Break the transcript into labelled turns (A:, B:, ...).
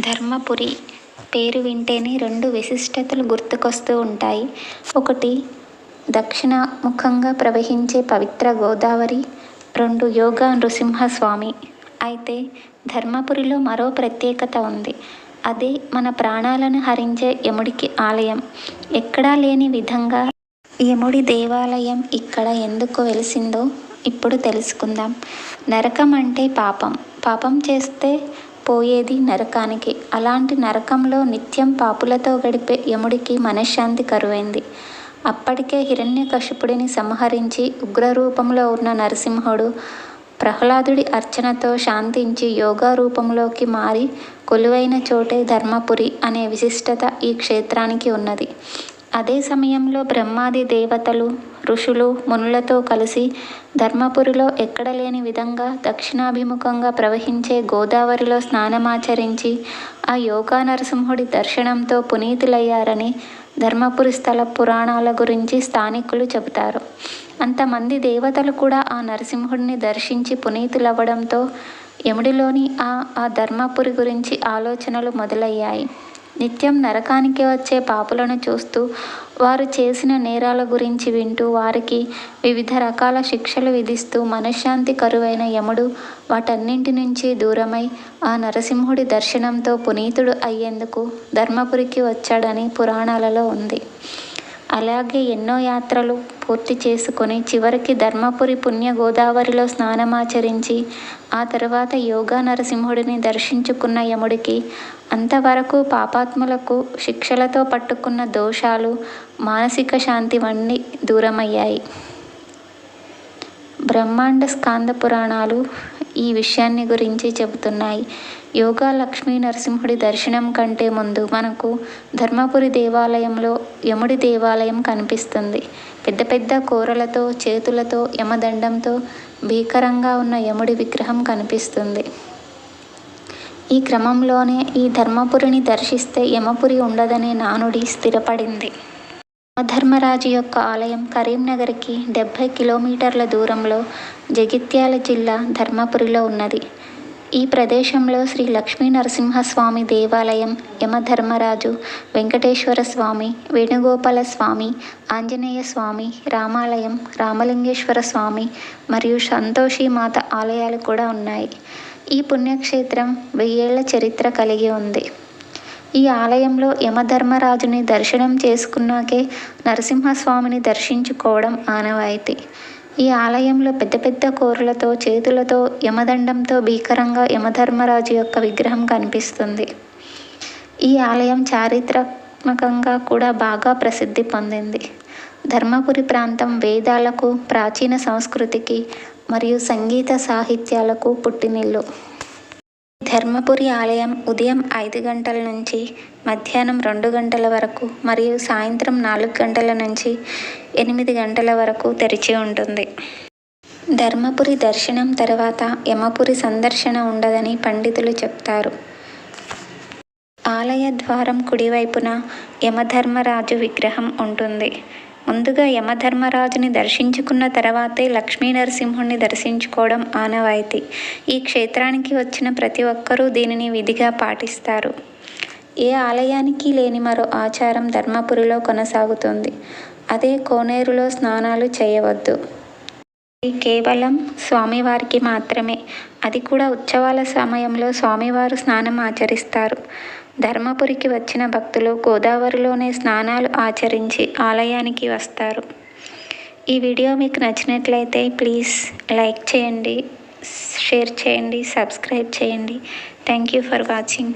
A: ధర్మపురి పేరు వింటేనే రెండు విశిష్టతలు గుర్తుకొస్తూ ఉంటాయి. ఒకటి దక్షిణముఖంగా ప్రవహించే పవిత్ర గోదావరి, రెండు యోగా నృసింహస్వామి. అయితే ధర్మపురిలో మరో ప్రత్యేకత ఉంది. అదే మన ప్రాణాలను హరించే యముడికి ఆలయం. ఎక్కడా లేని విధంగా యముడి దేవాలయం ఇక్కడ ఎందుకు వెలిసిందో ఇప్పుడు తెలుసుకుందాం. నరకం అంటే పాపం. పాపం చేస్తే పోయేది నరకానికి. అలాంటి నరకంలో నిత్యం పాపులతో గడిపే యముడికి మనశ్శాంతి కరువైంది. అప్పటికే హిరణ్యకశిపుడిని సంహరించి ఉగ్రరూపంలో ఉన్న నరసింహుడు ప్రహ్లాదుడి అర్చనతో శాంతించి యోగా రూపంలోకి మారి కొలువైన చోటే ధర్మపురి అనే విశిష్టత ఈ క్షేత్రానికి ఉన్నది. అదే సమయంలో బ్రహ్మాది దేవతలు, ఋషులు, మునులతో కలిసి ధర్మపురిలో ఎక్కడ లేని విధంగా దక్షిణాభిముఖంగా ప్రవహించే గోదావరిలో స్నానమాచరించి ఆ యోగా నరసింహుడి దర్శనంతో పునీతులయ్యారని ధర్మపురి స్థల పురాణాల గురించి స్థానికులు చెబుతారు. అంతమంది దేవతలు కూడా ఆ నరసింహుడిని దర్శించి పునీతులవ్వడంతో యముడిలోని ఆ ధర్మపురి గురించి ఆలోచనలు మొదలయ్యాయి. నిత్యం నరకానికి వచ్చే పాపులను చూస్తూ, వారు చేసిన నేరాల గురించి వింటూ, వారికి వివిధ రకాల శిక్షలు విధిస్తూ మనశ్శాంతి కరువైన యముడు వాటన్నింటి నుంచి దూరమై ఆ నరసింహుడి దర్శనంతో పునీతుడు అయ్యేందుకు ధర్మపురికి వచ్చాడని పురాణాలలో ఉంది. అలాగే ఎన్నో యాత్రలు పూర్తి చేసుకొని చివరికి ధర్మపురి పుణ్య గోదావరిలో స్నానమాచరించి ఆ తర్వాత యోగా నరసింహుడిని దర్శించుకున్న యముడికి అంతవరకు పాపాత్ములకు శిక్షలతో పట్టుకున్న దోషాలు, మానసిక శాంతివన్నీ దూరమయ్యాయి. బ్రహ్మాండ స్కాంద పురాణాలు ఈ విషయాన్ని గురించి చెబుతున్నాయి. యోగా లక్ష్మీ నరసింహుడి దర్శనం కంటే ముందు మనకు ధర్మపురి దేవాలయంలో యముడి దేవాలయం కనిపిస్తుంది. పెద్ద పెద్ద కోరలతో, చేతులతో, యమదండంతో భీకరంగా ఉన్న యముడి విగ్రహం కనిపిస్తుంది. ఈ క్రమంలోనే ఈ ధర్మపురిని దర్శిస్తే యమపురి ఉండదనే నానుడి స్థిరపడింది. యమధర్మరాజు యొక్క ఆలయం కరీంనగర్కి 70 కిలోమీటర్ల దూరంలో జగిత్యాల జిల్లా ధర్మపురిలో ఉన్నది. ఈ ప్రదేశంలో శ్రీ లక్ష్మీ నరసింహస్వామి దేవాలయం, యమధర్మరాజు, వెంకటేశ్వర స్వామి, వేణుగోపాల స్వామి, ఆంజనేయ స్వామి, రామాలయం, రామలింగేశ్వర స్వామి మరియు సంతోషిమాత ఆలయాలు కూడా ఉన్నాయి. ఈ పుణ్యక్షేత్రం 1000 ఏళ్ల చరిత్ర కలిగి ఉంది. ఈ ఆలయంలో యమధర్మరాజుని దర్శనం చేసుకున్నాకే నరసింహస్వామిని దర్శించుకోవడం ఆనవాయితీ. ఈ ఆలయంలో పెద్ద పెద్ద కోరలతో, చేతులతో, యమదండంతో భీకరంగా యమధర్మరాజు యొక్క విగ్రహం కనిపిస్తుంది. ఈ ఆలయం చారిత్రాత్మకంగా కూడా బాగా ప్రసిద్ధి పొందింది. ధర్మపురి ప్రాంతం వేదాలకు, ప్రాచీన సంస్కృతికి మరియు సంగీత సాహిత్యాలకు పుట్టినిల్లు. ధర్మపురి ఆలయం ఉదయం 5 గంటల నుంచి మధ్యాహ్నం 2 గంటల వరకు మరియు సాయంత్రం 4 గంటల నుంచి 8 గంటల వరకు తెరిచి ఉంటుంది. ధర్మపురి దర్శనం తర్వాత యమపురి సందర్శన ఉండదని పండితులు చెప్తారు. ఆలయ ద్వారం కుడివైపున యమధర్మరాజు విగ్రహం ఉంటుంది. ముందుగా యమధర్మరాజుని దర్శించుకున్న తర్వాతే లక్ష్మీ నరసింహుడిని దర్శించుకోవడం ఆనవాయితీ. ఈ క్షేత్రానికి వచ్చిన ప్రతి ఒక్కరూ దీనిని విధిగా పాటిస్తారు. ఏ ఆలయానికి లేని మరో ఆచారం ధర్మపురిలో కొనసాగుతుంది. అదే కోనేరులో స్నానాలు చేయవద్దు. ఇది కేవలం స్వామివారికి మాత్రమే. అది కూడా ఉత్సవాల సమయంలో స్వామివారు స్నానం ఆచరిస్తారు. ధర్మపురికి వచ్చిన భక్తులు గోదావరిలోనే స్నానాలు ఆచరించి ఆలయానికి వస్తారు. ఈ వీడియో మీకు నచ్చినట్లయితే ప్లీజ్ లైక్ చేయండి, షేర్ చేయండి, సబ్స్క్రైబ్ చేయండి. Thank you for watching.